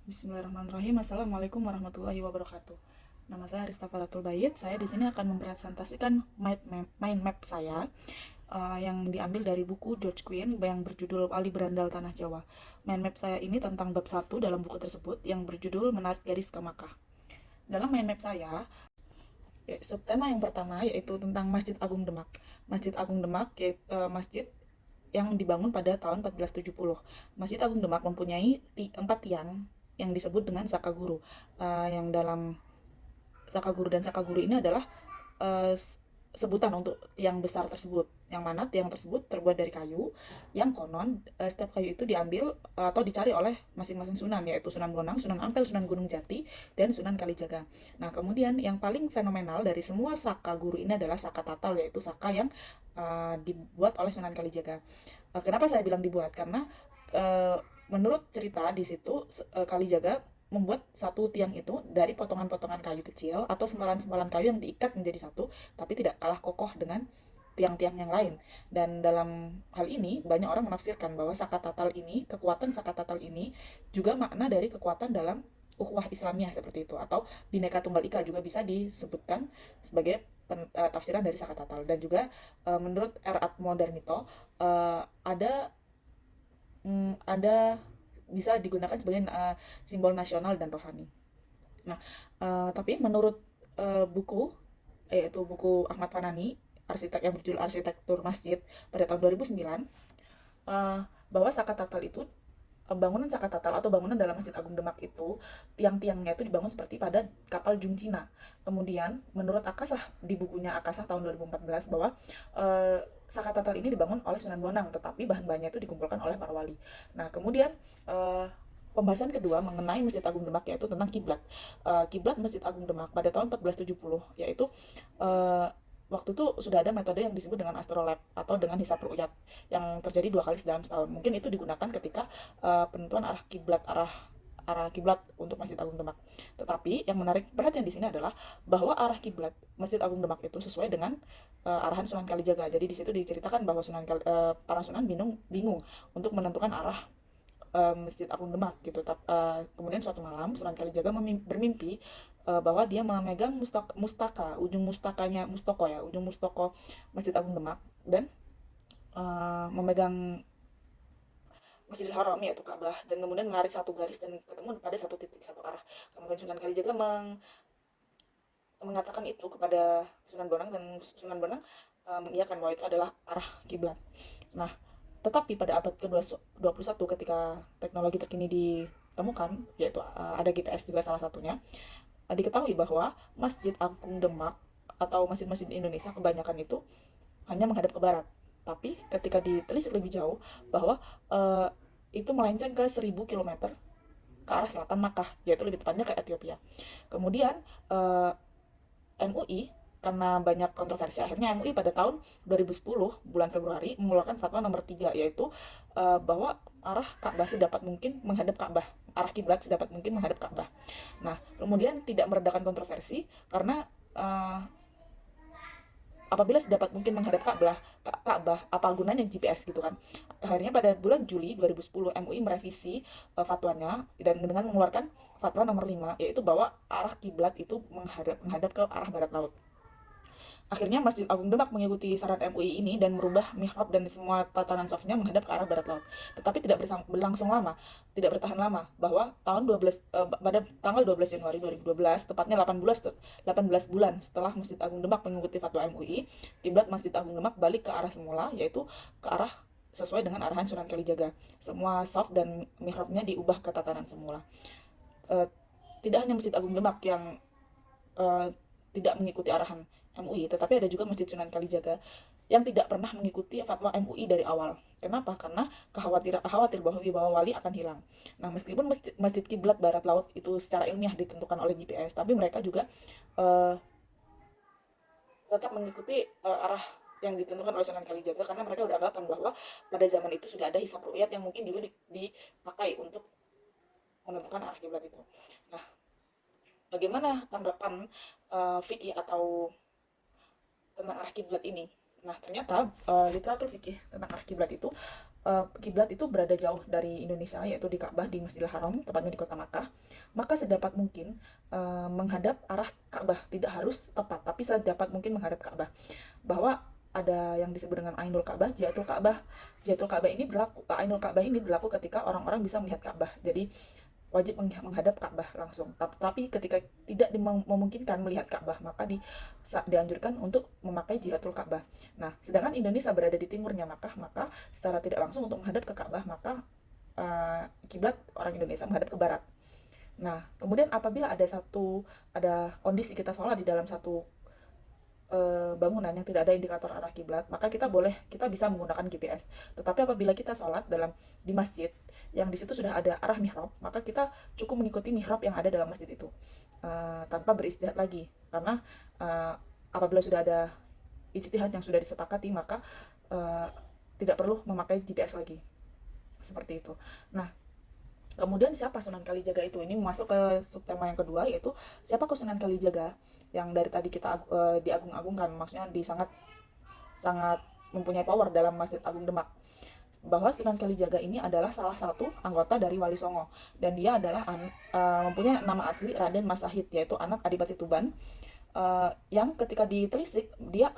Bismillahirrahmanirrahim. Assalamualaikum warahmatullahi wabarakatuh. Nama saya Arista Faratul Bait. Saya di sini akan mempresentasikan mind map saya yang diambil dari buku George Quinn yang berjudul Ali Berandal Tanah Jawa. Mind map saya ini tentang bab 1 dalam buku tersebut yang berjudul Menarik Garis ke Makkah. Dalam mind map saya, subtema yang pertama yaitu tentang Masjid Agung Demak. Masjid Agung Demak yaitu masjid yang dibangun pada tahun 1470. Masjid Agung Demak mempunyai 4 tiang yang disebut dengan Sakaguru. Yang dalam Sakaguru dan Sakaguru ini adalah uh, sebutan untuk tiang besar tersebut, yang mana tiang tersebut terbuat dari kayu yang konon setiap kayu itu diambil atau dicari oleh masing-masing sunan, yaitu Sunan Bonang, Sunan Ampel, Sunan Gunung Jati, dan Sunan Kalijaga. Nah, kemudian yang paling fenomenal dari semua saka guru ini adalah saka tatal, yaitu saka yang dibuat oleh Sunan Kalijaga. Kenapa saya bilang dibuat? Karena uh, menurut cerita di situ Kalijaga membuat satu tiang itu dari potongan-potongan kayu kecil atau sempalan-sempalan kayu yang diikat menjadi satu, tapi tidak kalah kokoh dengan tiang-tiang yang lain. Dan dalam hal ini banyak orang menafsirkan bahwa kekuatan sakatatal ini juga makna dari kekuatan dalam ukhuwah Islamiyah seperti itu, atau Bhinneka Tunggal Ika juga bisa disebutkan sebagai tafsiran dari sakatatal. Dan juga menurut R. Atmodernito ada bisa digunakan sebagai simbol nasional dan rohani. Nah, tapi menurut buku, yaitu buku Ahmad Fanani, arsitek yang berjudul Arsitektur Masjid pada tahun 2009, uh, bahwa Sakatatal itu bangunan Sakatatal atau bangunan dalam Masjid Agung Demak itu tiang-tiangnya itu dibangun seperti pada kapal Jung Cina. Kemudian menurut Akasah di bukunya Akasah tahun 2014 bahwa Sakatatal ini dibangun oleh Sunan Bonang, tetapi bahan-bahannya itu dikumpulkan oleh para wali. Nah, kemudian uh, pembahasan kedua mengenai Masjid Agung Demak yaitu tentang kiblat. Kiblat Masjid Agung Demak pada tahun 1470 yaitu uh, waktu itu sudah ada metode yang disebut dengan astrolab atau dengan hisab ru'yat yang terjadi 2 kali dalam setahun. Mungkin itu digunakan ketika penentuan arah kiblat untuk Masjid Agung Demak. Tetapi yang menarik perhatian di sini adalah bahwa arah kiblat Masjid Agung Demak itu sesuai dengan arahan Sunan Kalijaga. Jadi di situ diceritakan bahwa para sunan bingung untuk menentukan arah Masjid Agung Demak gitu. Kemudian suatu malam Sunan Kalijaga bermimpi bahwa dia memegang mustaka, ujung mustakanya mustoko ya, ujung mustoko Masjid Agung Demak, dan memegang Masjidil Haram yaitu Ka'bah, dan kemudian menarik satu garis dan ketemu pada satu titik, satu arah. Kemudian Sunan Kalijaga mengatakan itu kepada Sunan Bonang, dan Sunan Bonang mengiyakan bahwa itu adalah arah kiblat. Nah, tetapi pada abad ke-21 ketika teknologi terkini ditemukan, yaitu ada GPS juga salah satunya, diketahui bahwa Masjid Agung Demak atau masjid-masjid di Indonesia kebanyakan itu hanya menghadap ke barat. Tapi ketika ditelisik lebih jauh bahwa uh, itu melenceng ke 1000 km ke arah selatan Makkah, yaitu lebih tepatnya ke Ethiopia. Kemudian MUI, karena banyak kontroversi, akhirnya MUI pada tahun 2010 bulan Februari mengeluarkan fatwa nomor 3, yaitu bahwa arah Ka'bah sedapat mungkin menghadap Ka'bah, arah kiblat sedapat mungkin menghadap Ka'bah. Nah, kemudian tidak meredakan kontroversi karena apabila sedapat mungkin menghadap Ka'bah, apa gunanya GPS gitu kan. Akhirnya pada bulan Juli 2010 MUI merevisi fatwanya dan dengan mengeluarkan fatwa nomor 5, yaitu bahwa arah kiblat itu menghadap ke arah barat laut. Akhirnya Masjid Agung Demak mengikuti saran MUI ini dan merubah mihrab dan semua tatanan softnya menghadap ke arah barat laut. Tetapi tidak berlangsung lama, tidak bertahan lama, bahwa pada tanggal 12 Januari 2012, tepatnya 18 bulan setelah Masjid Agung Demak mengikuti fatwa MUI, kiblat Masjid Agung Demak balik ke arah semula, yaitu ke arah sesuai dengan arahan Sunan Kalijaga. Semua soft dan mihrabnya diubah ke tatanan semula. Eh, Tidak hanya Masjid Agung Demak yang eh, tidak mengikuti arahan MUI, tetapi ada juga Masjid Sunan Kalijaga yang tidak pernah mengikuti fatwa MUI dari awal. Kenapa? Karena khawatir bahwa wibawa wali akan hilang. Nah, meskipun masjid kiblat barat laut itu secara ilmiah ditentukan oleh GPS, tapi mereka juga uh, tetap mengikuti arah yang ditentukan oleh Sunan Kalijaga karena mereka beranggapan bahwa pada zaman itu sudah ada hisab ru'yat yang mungkin juga dipakai untuk menentukan arah kiblat itu. Nah, bagaimana tanggapan fikih atau tentang arah kiblat ini? Nah, ternyata literatur fikih tentang arah kiblat itu kiblat itu berada jauh dari Indonesia, yaitu di Ka'bah di Masjidil Haram, tepatnya di kota Makkah, maka sedapat mungkin menghadap arah Ka'bah, tidak harus tepat, tapi sedapat mungkin menghadap Ka'bah. Bahwa ada yang disebut dengan Ainul Ka'bah, Jihatul Ka'bah. Jihatul Ka'bah ini berlaku, Ainul Ka'bah ini berlaku ketika orang-orang bisa melihat Ka'bah. Jadi wajib menghadap Ka'bah langsung. Tapi ketika tidak memungkinkan melihat Ka'bah, maka dianjurkan untuk memakai Jihatul Ka'bah. Nah, sedangkan Indonesia berada di timurnya Makkah, maka secara tidak langsung untuk menghadap ke Ka'bah, maka kiblat orang Indonesia menghadap ke barat. Nah, kemudian apabila ada kondisi kita sholat di dalam satu bangunan yang tidak ada indikator arah kiblat, maka kita bisa menggunakan GPS. Tetapi apabila kita sholat di masjid yang di situ sudah ada arah mihrab, maka kita cukup mengikuti mihrab yang ada dalam masjid itu tanpa beristihad lagi, karena apabila sudah ada ijtihad yang sudah disepakati, maka tidak perlu memakai GPS lagi, seperti itu. Nah, kemudian siapa Sunan Kalijaga itu? Ini masuk ke subtema yang kedua, yaitu siapa Sunan Kalijaga yang dari tadi kita diagung-agungkan, maksudnya sangat mempunyai power dalam Masjid Agung Demak. Bahwa Sunan Kalijaga ini adalah salah satu anggota dari Wali Songo, dan dia adalah mempunyai nama asli Raden Masahid, yaitu anak Adipati Tuban, yang ketika ditelisik dia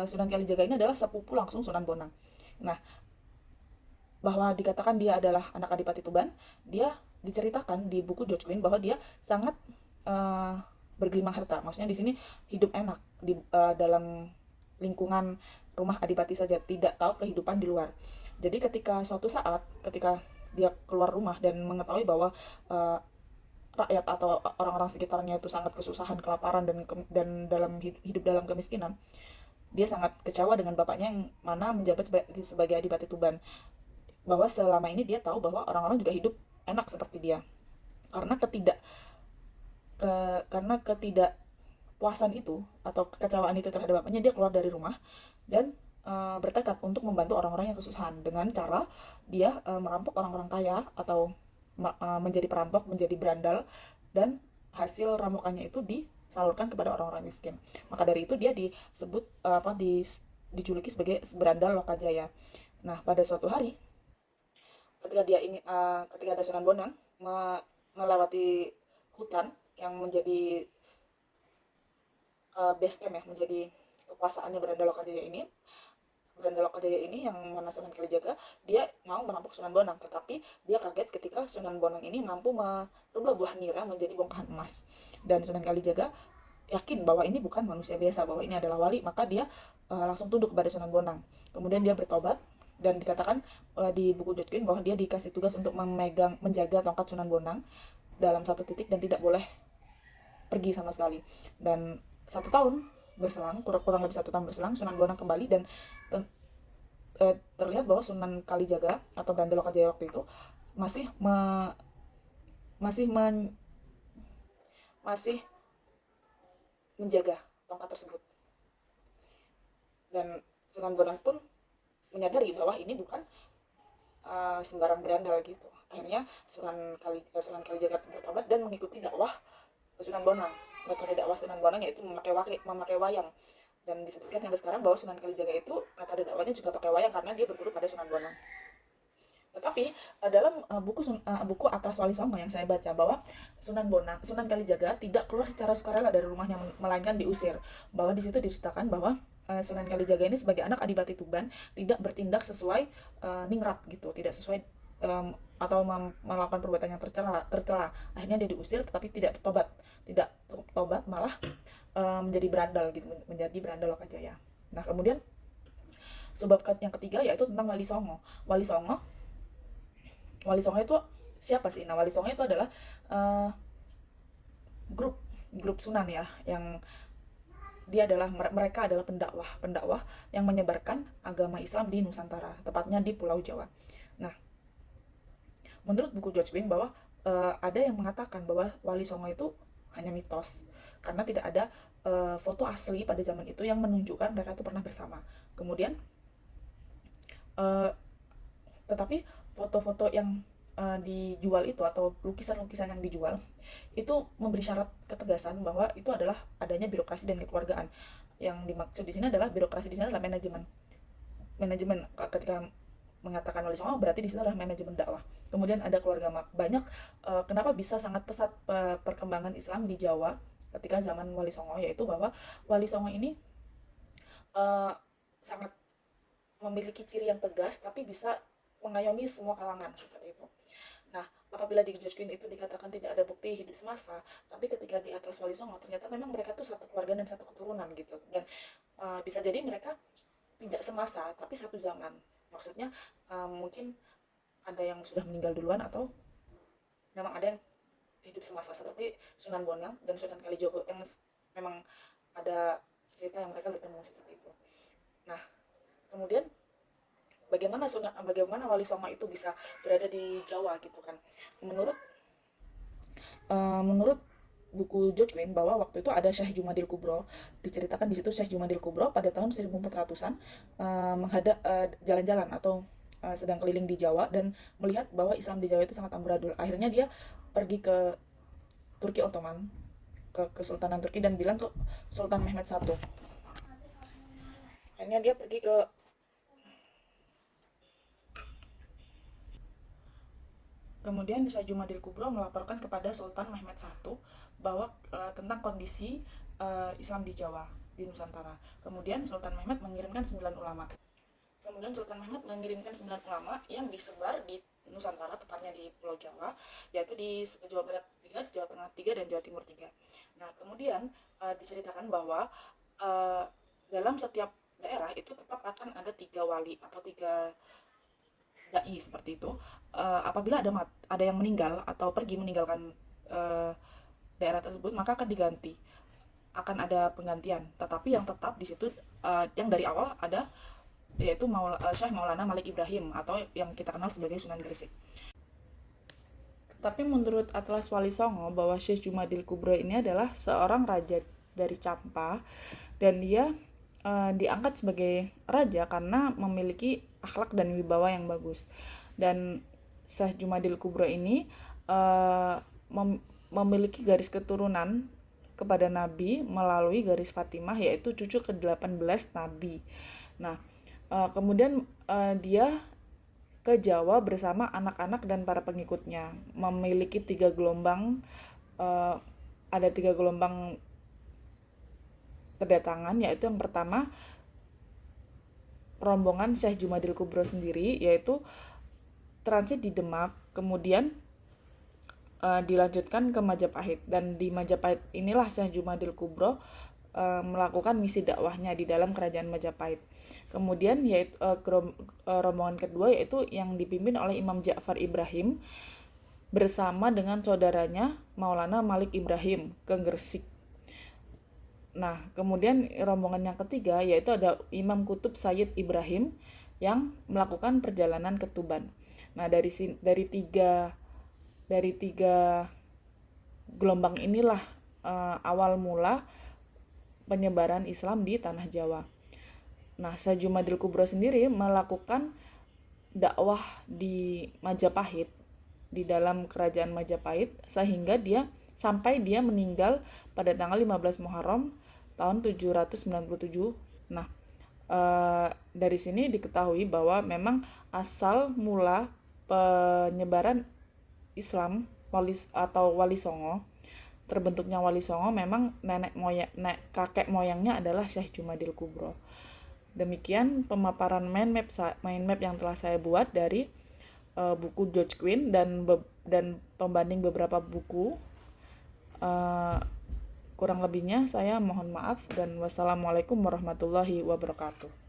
Sunan Kalijaga ini adalah sepupu langsung Sunan Bonang. Nah, bahwa dikatakan dia adalah anak Adipati Tuban, dia diceritakan di buku George Quinn bahwa dia sangat bergelimang harta. Maksudnya di sini hidup enak di dalam lingkungan rumah Adipati saja, tidak tahu kehidupan di luar. Jadi ketika suatu saat ketika dia keluar rumah dan mengetahui bahwa rakyat atau orang-orang sekitarnya itu sangat kesusahan, kelaparan, dan hidup dalam kemiskinan, dia sangat kecewa dengan bapaknya yang mana menjabat sebagai Adipati Tuban. Bahwa selama ini dia tahu bahwa orang-orang juga hidup enak seperti dia. Karena ketidakpuasan itu atau kekecewaan itu terhadap bapaknya, dia keluar dari rumah dan bertekad untuk membantu orang-orang yang kesusahan dengan cara dia merampok orang-orang kaya atau menjadi perampok, menjadi berandal, dan hasil rampokannya itu disalurkan kepada orang-orang miskin. Maka dari itu dia dijuluki sebagai berandal Lokajaya. Nah, pada suatu hari ketika ada Sunan Bonang melewati hutan yang menjadi base camp, ya, menjadi kekuasaannya Beranda Lokajaya ini yang mana Sunan Kalijaga, dia mau merampok Sunan Bonang, tetapi dia kaget ketika Sunan Bonang ini mampu merubah buah nira menjadi bongkahan emas. Dan Sunan Kalijaga yakin bahwa ini bukan manusia biasa, bahwa ini adalah wali, maka dia langsung tunduk kepada Sunan Bonang. Kemudian dia bertobat, dan dikatakan di buku George Quinn bahwa dia dikasih tugas untuk menjaga tongkat Sunan Bonang dalam satu titik dan tidak boleh pergi sama sekali. Dan 1 tahun berselang, kurang lebih 1 tahun berselang, Sunan Bonang kembali, dan terlihat bahwa Sunan Kalijaga atau Beranda Lokajaya waktu itu masih menjaga tongkat tersebut. Dan Sunan Bonang pun menyadari bahwa ini bukan sembarang berandal gitu. Akhirnya Sunan Kalijaga bertobat dan mengikuti dakwah Sunan Bonang. Metode dakwah Sunan Bonang yaitu memakai wayang. Dan disebutkan sampai sekarang bahwa Sunan Kalijaga itu metode dakwahnya juga pakai wayang karena dia berguru pada Sunan Bonang. Tetapi dalam buku Atlas Wali Songo yang saya baca, bahwa Sunan Kalijaga tidak keluar secara sukarela dari rumahnya, melainkan diusir. Bahwa di situ diceritakan bahwa Sunan Kalijaga ini sebagai anak Adipati Tuban tidak bertindak sesuai ningrat gitu, tidak sesuai atau melakukan perbuatan yang tercela. Akhirnya dia diusir, tetapi tidak tobat, malah menjadi berandal gitu, menjadi berandal Lokajaya. Nah, kemudian sebab yang ketiga yaitu tentang Wali Songo. Wali Songo itu siapa sih? Nah, Wali Songo itu adalah grup Sunan, ya, yang mereka adalah pendakwah yang menyebarkan agama Islam di Nusantara, tepatnya di Pulau Jawa. Nah, menurut buku George Quinn bahwa ada yang mengatakan bahwa Wali Songo itu hanya mitos karena tidak ada foto asli pada zaman itu yang menunjukkan mereka itu pernah bersama. Kemudian tetapi foto-foto yang dijual itu atau lukisan-lukisan yang dijual itu memberi syarat ketegasan bahwa itu adalah adanya birokrasi dan kekeluargaan. Yang dimaksud di sini adalah birokrasi di sini adalah manajemen. Ketika mengatakan Wali Songo berarti di situ adalah manajemen dakwah. Kemudian ada keluarga mak. Banyak kenapa bisa sangat pesat perkembangan Islam di Jawa ketika zaman Wali Songo, yaitu bahwa Wali Songo ini eh, sangat memiliki ciri yang tegas tapi bisa mengayomi semua kalangan seperti itu. Nah, apabila di George Queen itu dikatakan tidak ada bukti hidup semasa, tapi ketika di Atlas Wali Songo ternyata memang mereka tuh satu keluarga dan satu keturunan gitu. Dan bisa jadi mereka tidak semasa tapi satu zaman. Maksudnya mungkin ada yang sudah meninggal duluan atau memang ada yang hidup semasa seperti Sunan Bonang dan Sunan Kalijogo yang memang ada cerita yang mereka bertemu seperti itu. Nah, kemudian bagaimana Wali Songo itu bisa berada di Jawa gitu kan? Menurut buku George Quinn bahwa waktu itu ada Syekh Jumadil Kubro, diceritakan di situ Syekh Jumadil Kubro pada tahun 1400-an menghadap jalan-jalan atau sedang keliling di Jawa dan melihat bahwa Islam di Jawa itu sangat amburadul. Akhirnya dia pergi ke Turki Ottoman, ke Kesultanan Turki dan bilang ke Sultan Mehmed I. Akhirnya dia pergi ke Kemudian Syekh Jumadil Kubro melaporkan kepada Sultan Mehmed I bahwa tentang kondisi Islam di Jawa, di Nusantara. Kemudian Sultan Mehmed mengirimkan 9 ulama. Yang disebar di Nusantara, tepatnya di Pulau Jawa, yaitu di Jawa Barat 3, Jawa Tengah 3, dan Jawa Timur 3. Nah, kemudian diceritakan bahwa dalam setiap daerah itu tetap akan ada 3 wali atau 3 dai seperti itu. Apabila ada yang meninggal atau pergi meninggalkan daerah tersebut, maka akan diganti, akan ada penggantian. Tetapi yang tetap di situ yang dari awal ada, yaitu Syekh Maulana Malik Ibrahim atau yang kita kenal sebagai Sunan Gresik. Tapi menurut Atlas Wali Songo bahwa Syekh Jumadil Kubro ini adalah seorang raja dari Campa dan dia diangkat sebagai raja karena memiliki akhlak dan wibawa yang bagus. Dan Syekh Jumadil Kubro ini memiliki garis keturunan kepada Nabi melalui garis Fatimah, yaitu cucu ke-18 Nabi. Nah, kemudian dia ke Jawa bersama anak-anak dan para pengikutnya, memiliki 3 gelombang, ada 3 gelombang kedatangan, yaitu yang pertama rombongan Syekh Jumadil Kubro sendiri, yaitu transit di Demak, kemudian dilanjutkan ke Majapahit, dan di Majapahit inilah Syekh Jumadil Kubro melakukan misi dakwahnya di dalam kerajaan Majapahit. Kemudian yaitu rombongan kedua yaitu yang dipimpin oleh Imam Ja'far Ibrahim bersama dengan saudaranya Maulana Malik Ibrahim ke Gresik. Nah, kemudian rombongan yang ketiga yaitu ada Imam Kutub Sayyid Ibrahim yang melakukan perjalanan ke Tuban. Nah, dari tiga gelombang inilah awal mula penyebaran Islam di tanah Jawa. Nah, Syekh Jumadil Kubro sendiri melakukan dakwah di Majapahit, di dalam kerajaan Majapahit, sehingga sampai dia meninggal pada tanggal 15 Muharram tahun 797. Nah, dari sini diketahui bahwa memang asal mula penyebaran Islam atau Wali Songo, terbentuknya Wali Songo, memang kakek moyangnya adalah Syekh Jumadil Kubro. Demikian pemaparan mind map yang telah saya buat dari buku George Quinn dan pembanding beberapa buku. Kurang lebihnya saya mohon maaf dan wassalamualaikum warahmatullahi wabarakatuh.